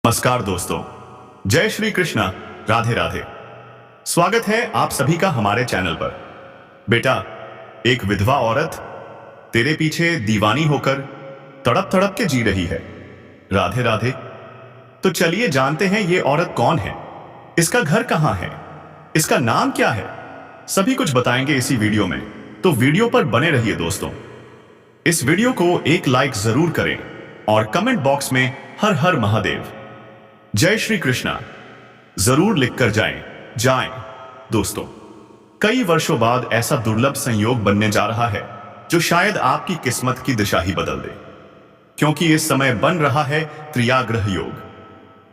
नमस्कार दोस्तों, जय श्री कृष्णा, राधे राधे। स्वागत है आप सभी का हमारे चैनल पर। बेटा, एक विधवा औरत तेरे पीछे दीवानी होकर तड़प तड़प के जी रही है। राधे राधे। तो चलिए जानते हैं ये औरत कौन है, इसका घर कहां है, इसका नाम क्या है। सभी कुछ बताएंगे इसी वीडियो में, तो वीडियो पर बने रहिए दोस्तों। इस वीडियो को एक लाइक जरूर करें और कमेंट बॉक्स में हर हर महादेव, जय श्री कृष्णा जरूर लिखकर जाएं। दोस्तों, कई वर्षों बाद ऐसा दुर्लभ संयोग बनने जा रहा है जो शायद आपकी किस्मत की दिशा ही बदल दे, क्योंकि इस समय बन रहा है त्रियाग्रह योग।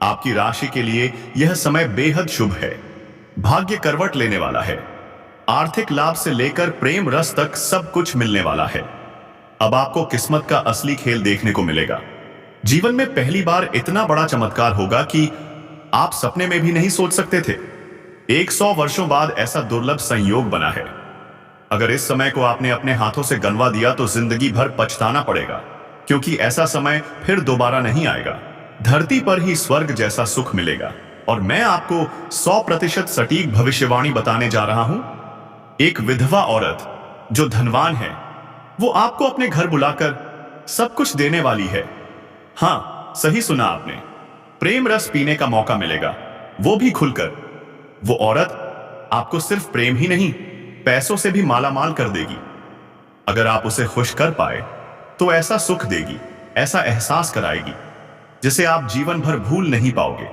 आपकी राशि के लिए यह समय बेहद शुभ है। भाग्य करवट लेने वाला है। आर्थिक लाभ से लेकर प्रेम रस तक सब कुछ मिलने वाला है। अब आपको किस्मत का असली खेल देखने को मिलेगा। जीवन में पहली बार इतना बड़ा चमत्कार होगा कि आप सपने में भी नहीं सोच सकते थे। 100 वर्षों बाद ऐसा दुर्लभ संयोग बना है। अगर इस समय को आपने अपने हाथों से गंवा दिया तो जिंदगी भर पछताना पड़ेगा, क्योंकि ऐसा समय फिर दोबारा नहीं आएगा। धरती पर ही स्वर्ग जैसा सुख मिलेगा। और मैं आपको 100% सटीक भविष्यवाणी बताने जा रहा हूं। एक विधवा औरत जो धनवान है, वो आपको अपने घर बुलाकर सब कुछ देने वाली है। हाँ, सही सुना आपने। प्रेम रस पीने का मौका मिलेगा, वो भी खुलकर। वो औरत आपको सिर्फ प्रेम ही नहीं, पैसों से भी मालामाल कर देगी। अगर आप उसे खुश कर पाए तो ऐसा सुख देगी, ऐसा एहसास कराएगी जिसे आप जीवन भर भूल नहीं पाओगे।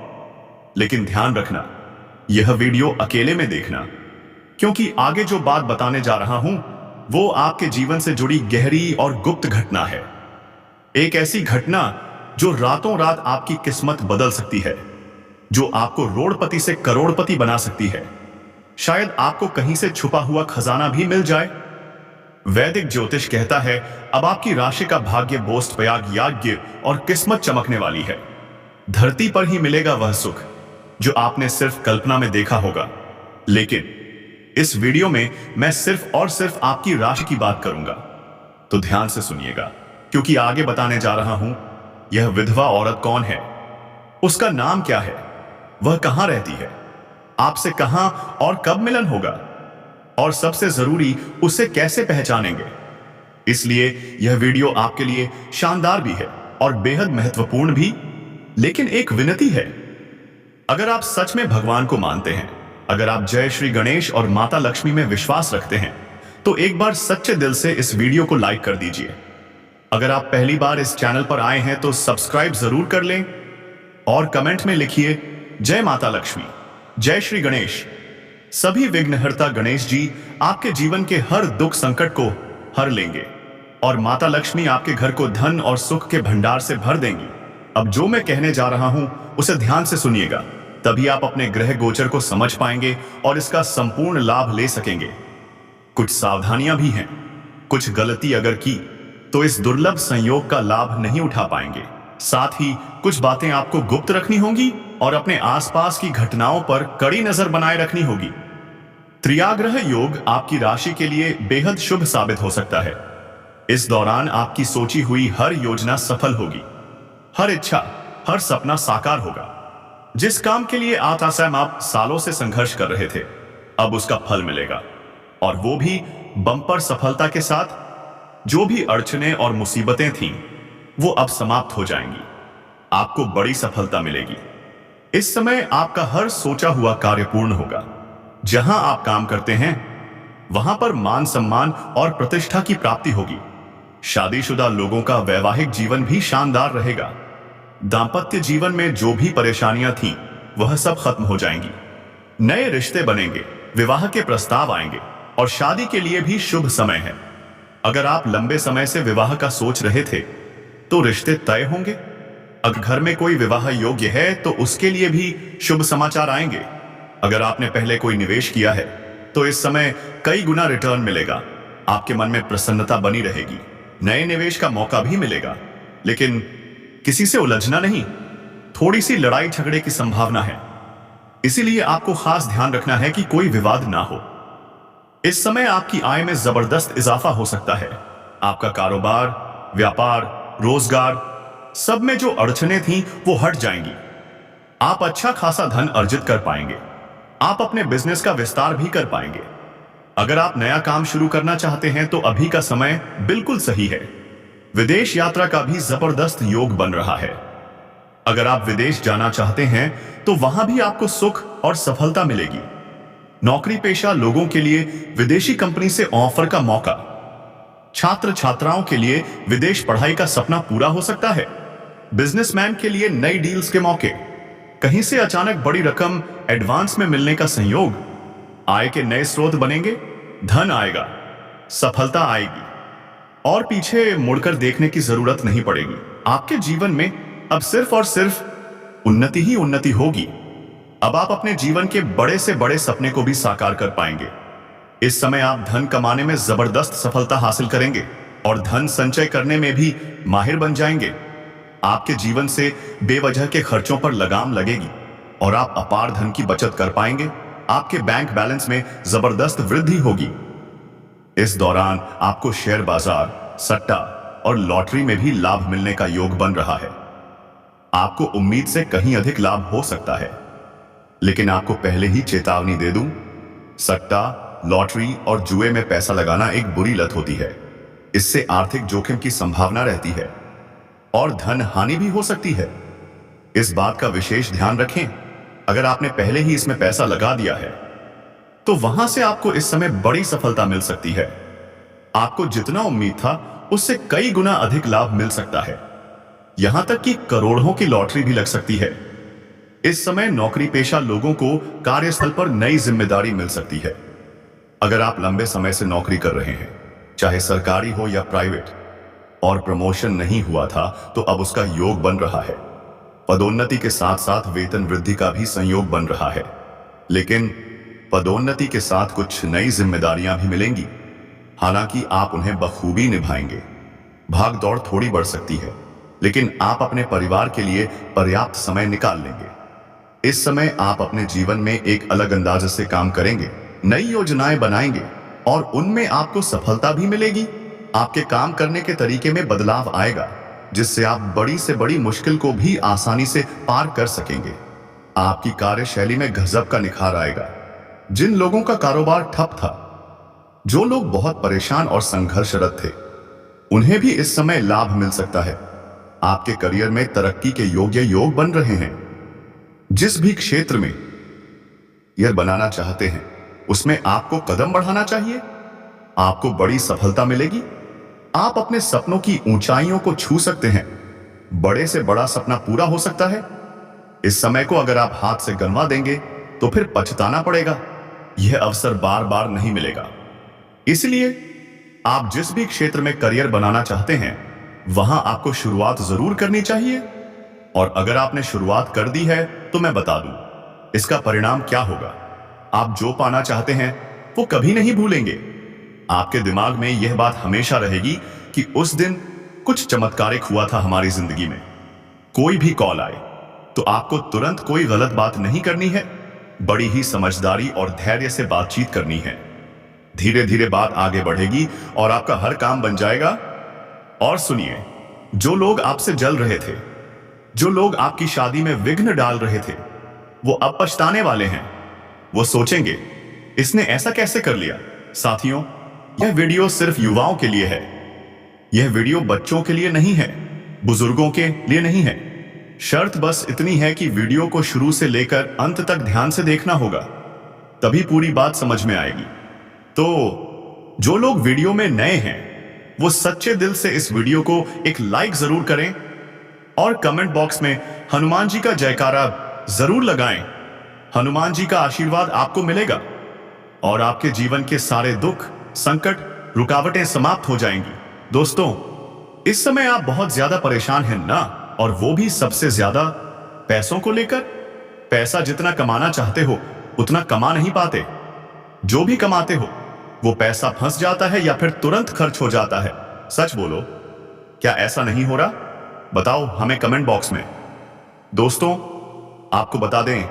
लेकिन ध्यान रखना, यह वीडियो अकेले में देखना, क्योंकि आगे जो बात बताने जा रहा हूं वो आपके जीवन से जुड़ी गहरी और गुप्त घटना है। एक ऐसी घटना जो रातों रात आपकी किस्मत बदल सकती है, जो आपको रोड़पति से करोड़पति बना सकती है। शायद आपको कहीं से छुपा हुआ खजाना भी मिल जाए। वैदिक ज्योतिष कहता है अब आपकी राशि का भाग्य बोस्ट प्रयाग याज्ञ और किस्मत चमकने वाली है। धरती पर ही मिलेगा वह सुख जो आपने सिर्फ कल्पना में देखा होगा। लेकिन इस वीडियो में मैं सिर्फ और सिर्फ आपकी राशि की बात करूंगा। तो ध्यान से सुनिएगा, क्योंकि आगे बताने जा रहा हूं यह विधवा औरत कौन है, उसका नाम क्या है, वह कहां रहती है, आपसे कहां और कब मिलन होगा, और सबसे जरूरी उसे कैसे पहचानेंगे। इसलिए यह वीडियो आपके लिए शानदार भी है और बेहद महत्वपूर्ण भी। लेकिन एक विनती है, अगर आप सच में भगवान को मानते हैं, अगर आप जय श्री गणेश और माता लक्ष्मी में विश्वास रखते हैं, तो एक बार सच्चे दिल से इस वीडियो को लाइक कर दीजिए। अगर आप पहली बार इस चैनल पर आए हैं तो सब्सक्राइब जरूर कर लें और कमेंट में लिखिए जय माता लक्ष्मी, जय श्री गणेश। सभी विघ्नहर्ता गणेश जी आपके जीवन के हर दुख संकट को हर लेंगे और माता लक्ष्मी आपके घर को धन और सुख के भंडार से भर देंगी। अब जो मैं कहने जा रहा हूं उसे ध्यान से सुनिएगा, तभी आप अपने ग्रह गोचर को समझ पाएंगे और इसका संपूर्ण लाभ ले सकेंगे। कुछ सावधानियां भी हैं। कुछ गलती अगर की तो इस दुर्लभ संयोग का लाभ नहीं उठा पाएंगे। साथ ही कुछ बातें आपको गुप्त रखनी होंगी और अपने आसपास की घटनाओं पर कड़ी नजर बनाए रखनी होगी। त्रियाग्रह योग आपकी राशि के लिए बेहद शुभ साबित हो सकता है। इस दौरान आपकी सोची हुई हर योजना सफल होगी। हर इच्छा, हर सपना साकार होगा। जिस काम के लिए आप सालों से संघर्ष कर रहे थे, अब उसका फल मिलेगा, और वो भी बम्पर सफलता के साथ। जो भी अड़चने और मुसीबतें थीं, वो अब समाप्त हो जाएंगी। आपको बड़ी सफलता मिलेगी। इस समय आपका हर सोचा हुआ कार्य पूर्ण होगा। जहां आप काम करते हैं वहां पर मान सम्मान और प्रतिष्ठा की प्राप्ति होगी। शादीशुदा लोगों का वैवाहिक जीवन भी शानदार रहेगा। दांपत्य जीवन में जो भी परेशानियां थीं, वह सब खत्म हो जाएंगी। नए रिश्ते बनेंगे, विवाह के प्रस्ताव आएंगे और शादी के लिए भी शुभ समय है। अगर आप लंबे समय से विवाह का सोच रहे थे तो रिश्ते तय होंगे। अगर घर में कोई विवाह योग्य है तो उसके लिए भी शुभ समाचार आएंगे। अगर आपने पहले कोई निवेश किया है तो इस समय कई गुना रिटर्न मिलेगा। आपके मन में प्रसन्नता बनी रहेगी। नए निवेश का मौका भी मिलेगा, लेकिन किसी से उलझना नहीं, थोड़ी सी लड़ाई झगड़े की संभावना है। इसीलिए आपको खास ध्यान रखना है कि कोई विवाद ना हो। इस समय आपकी आय में जबरदस्त इजाफा हो सकता है। आपका कारोबार, व्यापार, रोजगार, सब में जो अड़चनें थीं वो हट जाएंगी। आप अच्छा खासा धन अर्जित कर पाएंगे। आप अपने बिजनेस का विस्तार भी कर पाएंगे। अगर आप नया काम शुरू करना चाहते हैं तो अभी का समय बिल्कुल सही है। विदेश यात्रा का भी जबरदस्त योग बन रहा है। अगर आप विदेश जाना चाहते हैं तो वहां भी आपको सुख और सफलता मिलेगी। नौकरी पेशा लोगों के लिए विदेशी कंपनी से ऑफर का मौका। छात्र छात्राओं के लिए विदेश पढ़ाई का सपना पूरा हो सकता है। बिजनेसमैन के लिए नई डील्स के मौके। कहीं से अचानक बड़ी रकम एडवांस में मिलने का संयोग। आय के नए स्रोत बनेंगे। धन आएगा, सफलता आएगी और पीछे मुड़कर देखने की जरूरत नहीं पड़ेगी। आपके जीवन में अब सिर्फ और सिर्फ उन्नति ही उन्नति होगी। अब आप अपने जीवन के बड़े से बड़े सपने को भी साकार कर पाएंगे। इस समय आप धन कमाने में जबरदस्त सफलता हासिल करेंगे और धन संचय करने में भी माहिर बन जाएंगे। आपके जीवन से बेवजह के खर्चों पर लगाम लगेगी और आप अपार धन की बचत कर पाएंगे। आपके बैंक बैलेंस में जबरदस्त वृद्धि होगी। इस दौरान आपको शेयर बाजार, सट्टा और लॉटरी में भी लाभ मिलने का योग बन रहा है। आपको उम्मीद से कहीं अधिक लाभ हो सकता है, लेकिन आपको पहले ही चेतावनी दे दूं, सट्टा, लॉटरी और जुए में पैसा लगाना एक बुरी लत होती है। इससे आर्थिक जोखिम की संभावना रहती है और धन हानि भी हो सकती है। इस बात का विशेष ध्यान रखें। अगर आपने पहले ही इसमें पैसा लगा दिया है तो वहां से आपको इस समय बड़ी सफलता मिल सकती है। आपको जितना उम्मीद था उससे कई गुना अधिक लाभ मिल सकता है। यहां तक कि करोड़ों की लॉटरी भी लग सकती है। इस समय नौकरी पेशा लोगों को कार्यस्थल पर नई जिम्मेदारी मिल सकती है। अगर आप लंबे समय से नौकरी कर रहे हैं, चाहे सरकारी हो या प्राइवेट, और प्रमोशन नहीं हुआ था तो अब उसका योग बन रहा है। पदोन्नति के साथ साथ वेतन वृद्धि का भी संयोग बन रहा है। लेकिन पदोन्नति के साथ कुछ नई जिम्मेदारियां भी मिलेंगी। हालांकि आप उन्हें बखूबी निभाएंगे। भाग दौड़ थोड़ी बढ़ सकती है, लेकिन आप अपने परिवार के लिए पर्याप्त समय निकाल लेंगे। इस समय आप अपने जीवन में एक अलग अंदाज से काम करेंगे, नई योजनाएं बनाएंगे और उनमें आपको सफलता भी मिलेगी। आपके काम करने के तरीके में बदलाव आएगा, जिससे आप बड़ी से बड़ी मुश्किल को भी आसानी से पार कर सकेंगे। आपकी कार्यशैली में गजब का निखार आएगा। जिन लोगों का कारोबार ठप था, जो लोग बहुत परेशान और संघर्षरत थे, उन्हें भी इस समय लाभ मिल सकता है। आपके करियर में तरक्की के योग्य योग बन रहे हैं। जिस भी क्षेत्र में यह बनाना चाहते हैं, उसमें आपको कदम बढ़ाना चाहिए। आपको बड़ी सफलता मिलेगी। आप अपने सपनों की ऊंचाइयों को छू सकते हैं। बड़े से बड़ा सपना पूरा हो सकता है। इस समय को अगर आप हाथ से गंवा देंगे तो फिर पछताना पड़ेगा। यह अवसर बार बार नहीं मिलेगा। इसलिए आप जिस भी क्षेत्र में करियर बनाना चाहते हैं, वहां आपको शुरुआत जरूर करनी चाहिए। और अगर आपने शुरुआत कर दी है तो मैं बता दूं, इसका परिणाम क्या होगा। आप जो पाना चाहते हैं वो कभी नहीं भूलेंगे। आपके दिमाग में यह बात हमेशा रहेगी कि उस दिन कुछ चमत्कारिक हुआ था हमारी जिंदगी में। कोई भी कॉल आए तो आपको तुरंत कोई गलत बात नहीं करनी है। बड़ी ही समझदारी और धैर्य से बातचीत करनी है। धीरे धीरे बात आगे बढ़ेगी और आपका हर काम बन जाएगा। और सुनिए, जो लोग आपसे जल रहे थे, जो लोग आपकी शादी में विघ्न डाल रहे थे, वो अब पछताने वाले हैं। वो सोचेंगे, इसने ऐसा कैसे कर लिया। साथियों, यह वीडियो सिर्फ युवाओं के लिए है। यह वीडियो बच्चों के लिए नहीं है, बुजुर्गों के लिए नहीं है। शर्त बस इतनी है कि वीडियो को शुरू से लेकर अंत तक ध्यान से देखना होगा, तभी पूरी बात समझ में आएगी। तो जो लोग वीडियो में नए हैं, वो सच्चे दिल से इस वीडियो को एक लाइक जरूर करें और कमेंट बॉक्स में हनुमान जी का जयकारा जरूर लगाएं। हनुमान जी का आशीर्वाद आपको मिलेगा और आपके जीवन के सारे दुख, संकट, रुकावटें समाप्त हो जाएंगी। दोस्तों, इस समय आप बहुत ज्यादा परेशान हैं ना, और वो भी सबसे ज्यादा पैसों को लेकर। पैसा जितना कमाना चाहते हो उतना कमा नहीं पाते। जो भी कमाते हो वो पैसा फंस जाता है या फिर तुरंत खर्च हो जाता है। सच बोलो, क्या ऐसा नहीं हो रहा? बताओ हमें कमेंट बॉक्स में। दोस्तों, आपको बता दें,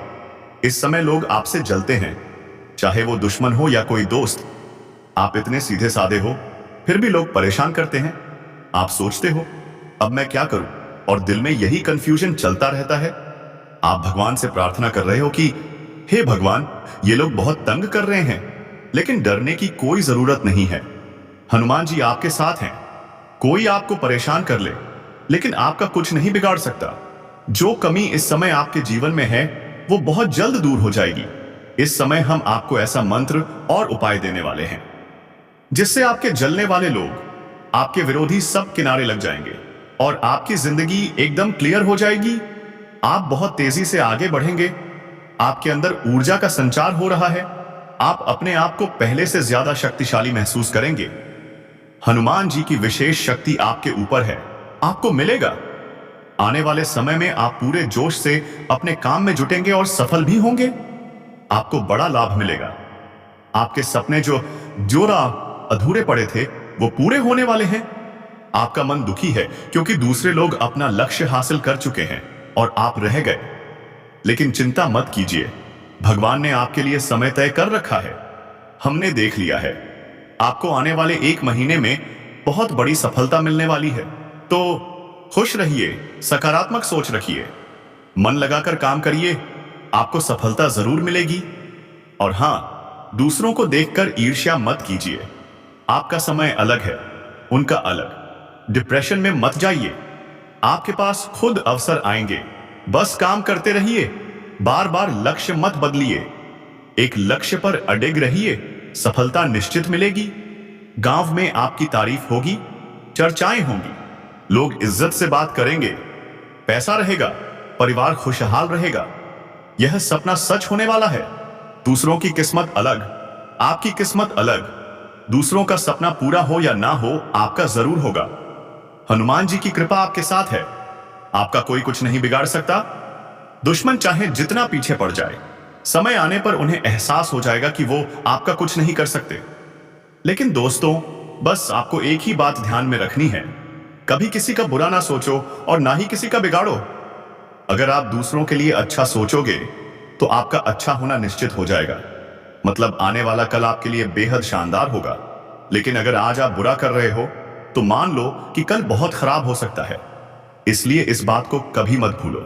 इस समय लोग आपसे जलते हैं, चाहे वो दुश्मन हो या कोई दोस्त। आप इतने सीधे साधे हो, फिर भी लोग परेशान करते हैं। आप सोचते हो, अब मैं क्या करूं, और दिल में यही कंफ्यूजन चलता रहता है। आप भगवान से प्रार्थना कर रहे हो कि हे भगवान, ये लोग बहुत तंग कर रहे हैं, लेकिन डरने की कोई जरूरत नहीं है। हनुमान जी आपके साथ हैं। कोई आपको परेशान कर ले, लेकिन आपका कुछ नहीं बिगाड़ सकता। जो कमी इस समय आपके जीवन में है, वो बहुत जल्द दूर हो जाएगी। इस समय हम आपको ऐसा मंत्र और उपाय देने वाले हैं जिससे आपके जलने वाले लोग, आपके विरोधी सब किनारे लग जाएंगे और आपकी जिंदगी एकदम क्लियर हो जाएगी। आप बहुत तेजी से आगे बढ़ेंगे। आपके अंदर ऊर्जा का संचार हो रहा है। आप अपने आप को पहले से ज्यादा शक्तिशाली महसूस करेंगे। हनुमान जी की विशेष शक्ति आपके ऊपर है, आपको मिलेगा। आने वाले समय में आप पूरे जोश से अपने काम में जुटेंगे और सफल भी होंगे। आपको बड़ा लाभ मिलेगा। आपके सपने जो जोरा अधूरे पड़े थे, वो पूरे होने वाले हैं। आपका मन दुखी है क्योंकि दूसरे लोग अपना लक्ष्य हासिल कर चुके हैं और आप रह गए। लेकिन चिंता मत कीजिए, भगवान ने आपके लिए समय तय कर रखा है। हमने देख लिया है। आपको आने वाले 1 महीने में बहुत बड़ी सफलता मिलने वाली है। तो खुश रहिए, सकारात्मक सोच रखिए, मन लगाकर काम करिए, आपको सफलता जरूर मिलेगी। और हां, दूसरों को देखकर ईर्ष्या मत कीजिए। आपका समय अलग है, उनका अलग। डिप्रेशन में मत जाइए। आपके पास खुद अवसर आएंगे। बस काम करते रहिए, बार बार लक्ष्य मत बदलिए। एक लक्ष्य पर अडिग रहिए, सफलता निश्चित मिलेगी। गांव में आपकी तारीफ होगी, चर्चाएं होंगी, लोग इज्जत से बात करेंगे, पैसा रहेगा, परिवार खुशहाल रहेगा। यह सपना सच होने वाला है। दूसरों की किस्मत अलग, आपकी किस्मत अलग। दूसरों का सपना पूरा हो या ना हो, आपका जरूर होगा। हनुमान जी की कृपा आपके साथ है। आपका कोई कुछ नहीं बिगाड़ सकता। दुश्मन चाहे जितना पीछे पड़ जाए, समय आने पर उन्हें एहसास हो जाएगा कि वो आपका कुछ नहीं कर सकते। लेकिन दोस्तों, बस आपको एक ही बात ध्यान में रखनी है, कभी किसी का बुरा ना सोचो और ना ही किसी का बिगाड़ो। अगर आप दूसरों के लिए अच्छा सोचोगे तो आपका अच्छा होना निश्चित हो जाएगा। मतलब आने वाला कल आपके लिए बेहद शानदार होगा। लेकिन अगर आज आप बुरा कर रहे हो तो मान लो कि कल बहुत खराब हो सकता है। इसलिए इस बात को कभी मत भूलो,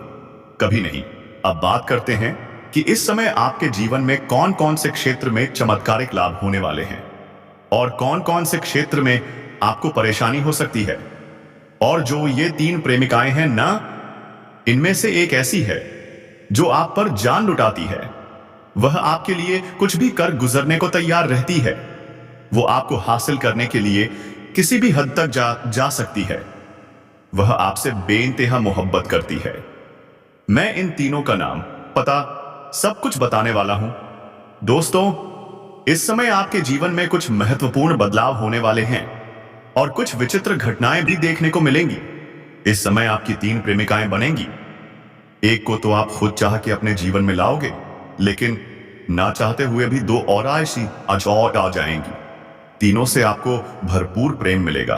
कभी नहीं। अब बात करते हैं कि इस समय आपके जीवन में कौन कौन से क्षेत्र में चमत्कारिक लाभ होने वाले हैं और कौन कौन से क्षेत्र में आपको परेशानी हो सकती है। और जो ये 3 प्रेमिकाएं हैं ना, इनमें से एक ऐसी है जो आप पर जान लुटाती है। वह आपके लिए कुछ भी कर गुजरने को तैयार रहती है। वो आपको हासिल करने के लिए किसी भी हद तक जा सकती है। वह आपसे बेइंतहा मोहब्बत करती है। मैं इन तीनों का नाम, पता, सब कुछ बताने वाला हूं। दोस्तों, इस समय आपके जीवन में कुछ महत्वपूर्ण बदलाव होने वाले हैं और कुछ विचित्र घटनाएं भी देखने को मिलेंगी। इस समय आपकी 3 प्रेमिकाएं बनेंगी। एक को तो आप खुद चाह के अपने जीवन में लाओगे, लेकिन ना चाहते हुए भी 2 और ऐसी आज आ जाएंगी। तीनों से आपको भरपूर प्रेम मिलेगा।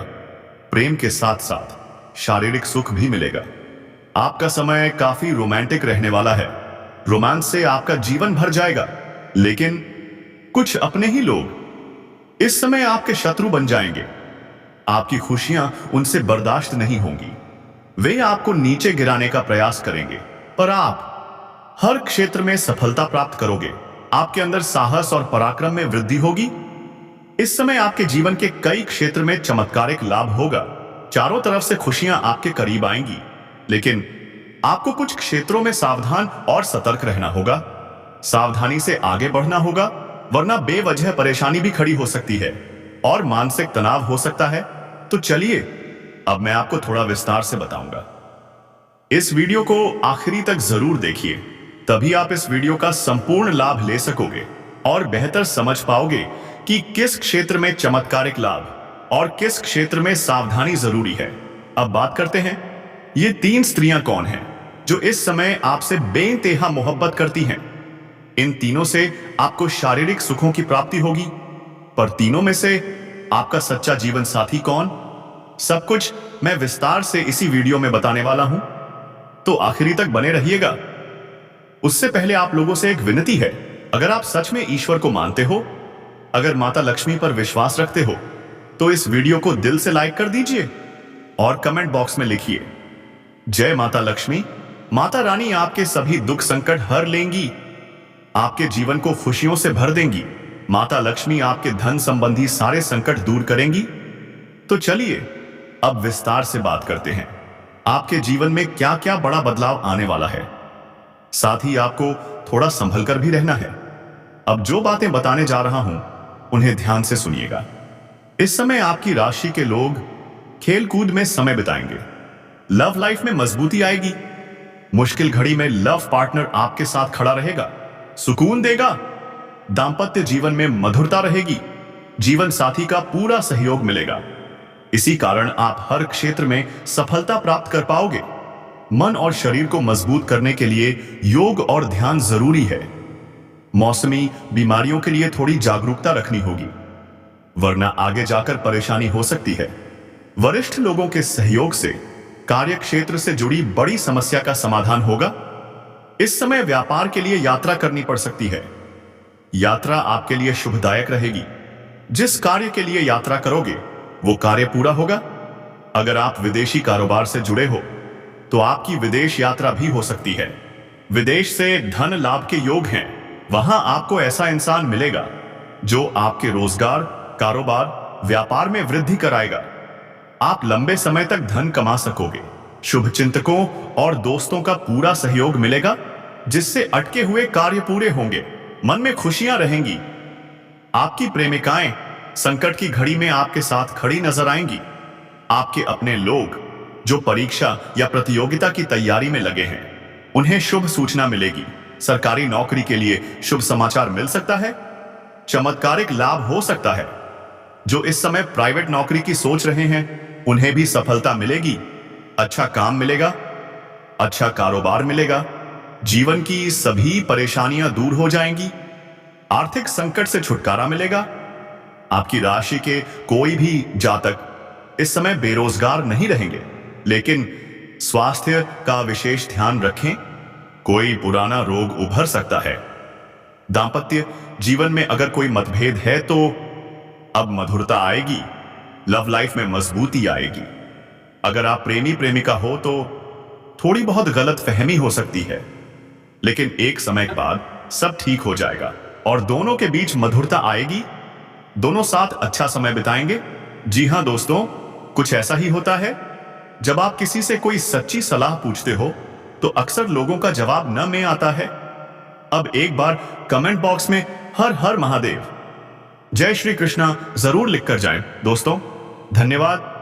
प्रेम के साथ साथ शारीरिक सुख भी मिलेगा। आपका समय काफी रोमांटिक रहने वाला है। रोमांस से आपका जीवन भर जाएगा। लेकिन कुछ अपने ही लोग इस समय आपके शत्रु बन जाएंगे। आपकी खुशियां उनसे बर्दाश्त नहीं होंगी। वे आपको नीचे गिराने का प्रयास करेंगे, पर आप हर क्षेत्र में सफलता प्राप्त करोगे। आपके अंदर साहस और पराक्रम में वृद्धि होगी। इस समय आपके जीवन के कई क्षेत्र में चमत्कारिक लाभ होगा। चारों तरफ से खुशियां आपके करीब आएंगी। लेकिन आपको कुछ क्षेत्रों में सावधान और सतर्क रहना होगा। सावधानी से आगे बढ़ना होगा, वरना बेवजह परेशानी भी खड़ी हो सकती है और मानसिक तनाव हो सकता है। तो चलिए, अब मैं आपको थोड़ा विस्तार से बताऊंगा। इस वीडियो को आखिरी तक जरूर देखिए, तभी आप इस वीडियो का संपूर्ण लाभ ले सकोगे और बेहतर समझ पाओगे कि किस क्षेत्र में चमत्कारिक लाभ और किस क्षेत्र में सावधानी जरूरी है। अब बात करते हैं, ये 3 स्त्रियां कौन हैं जो इस समय आपसे बेइंतहा मोहब्बत करती हैं। इन तीनों से आपको शारीरिक सुखों की प्राप्ति होगी, पर तीनों में से आपका सच्चा जीवन साथी कौन, सब कुछ मैं विस्तार से इसी वीडियो में बताने वाला हूं। तो आखिरी तक बने रहिएगा। उससे पहले आप लोगों से एक विनती है, अगर आप सच में ईश्वर को मानते हो, अगर माता लक्ष्मी पर विश्वास रखते हो, तो इस वीडियो को दिल से लाइक कर दीजिए और कमेंट बॉक्स में लिखिए, जय माता लक्ष्मी, माता रानी आपके सभी दुख संकट हर लेंगी, आपके जीवन को खुशियों से भर देंगी। माता लक्ष्मी आपके धन संबंधी सारे संकट दूर करेंगी। तो चलिए अब विस्तार से बात करते हैं आपके जीवन में क्या क्या बड़ा बदलाव आने वाला है। साथ ही आपको थोड़ा संभल कर भी रहना है। अब जो बातें बताने जा रहा हूं उन्हें ध्यान से सुनिएगा। इस समय आपकी राशि के लोग खेल कूद में समय बिताएंगे। लव लाइफ में मजबूती आएगी। मुश्किल घड़ी में लव पार्टनर आपके साथ खड़ा रहेगा, सुकून देगा। दांपत्य जीवन में मधुरता रहेगी। जीवन साथी का पूरा सहयोग मिलेगा। इसी कारण आप हर क्षेत्र में सफलता प्राप्त कर पाओगे। मन और शरीर को मजबूत करने के लिए योग और ध्यान जरूरी है। मौसमी बीमारियों के लिए थोड़ी जागरूकता रखनी होगी, वरना आगे जाकर परेशानी हो सकती है। वरिष्ठ लोगों के सहयोग से कार्य क्षेत्र से जुड़ी बड़ी समस्या का समाधान होगा। इस समय व्यापार के लिए यात्रा करनी पड़ सकती है। यात्रा आपके लिए शुभदायक रहेगी। जिस कार्य के लिए यात्रा करोगे वो कार्य पूरा होगा। अगर आप विदेशी कारोबार से जुड़े हो तो आपकी विदेश यात्रा भी हो सकती है। विदेश से धन लाभ के योग हैं। वहां आपको ऐसा इंसान मिलेगा जो आपके रोजगार, कारोबार, व्यापार में वृद्धि कराएगा। आप लंबे समय तक धन कमा सकोगे। शुभ चिंतकों और दोस्तों का पूरा सहयोग मिलेगा, जिससे अटके हुए कार्य पूरे होंगे। मन में खुशियां रहेंगी। आपकी प्रेमिकाएं संकट की घड़ी में आपके साथ खड़ी नजर आएंगी। आपके अपने लोग जो परीक्षा या प्रतियोगिता की तैयारी में लगे हैं, उन्हें शुभ सूचना मिलेगी। सरकारी नौकरी के लिए शुभ समाचार मिल सकता है। चमत्कारिक लाभ हो सकता है। जो इस समय प्राइवेट नौकरी की सोच रहे हैं, उन्हें भी सफलता मिलेगी। अच्छा काम मिलेगा, अच्छा कारोबार मिलेगा। जीवन की सभी परेशानियां दूर हो जाएंगी। आर्थिक संकट से छुटकारा मिलेगा। आपकी राशि के कोई भी जातक इस समय बेरोजगार नहीं रहेंगे, लेकिन स्वास्थ्य का विशेष ध्यान रखें। कोई पुराना रोग उभर सकता है। दांपत्य जीवन में अगर कोई मतभेद है तो अब मधुरता आएगी। लव लाइफ में मजबूती आएगी। अगर आप प्रेमी प्रेमिका हो तो थोड़ी बहुत गलत फहमी हो सकती है, लेकिन एक समय के बाद सब ठीक हो जाएगा और दोनों के बीच मधुरता आएगी। दोनों साथ अच्छा समय बिताएंगे। जी हां दोस्तों, कुछ ऐसा ही होता है। जब आप किसी से कोई सच्ची सलाह पूछते हो तो अक्सर लोगों का जवाब न में आता है। अब एक बार कमेंट बॉक्स में हर हर महादेव, जय श्री कृष्णा जरूर लिखकर जाएं। दोस्तों धन्यवाद।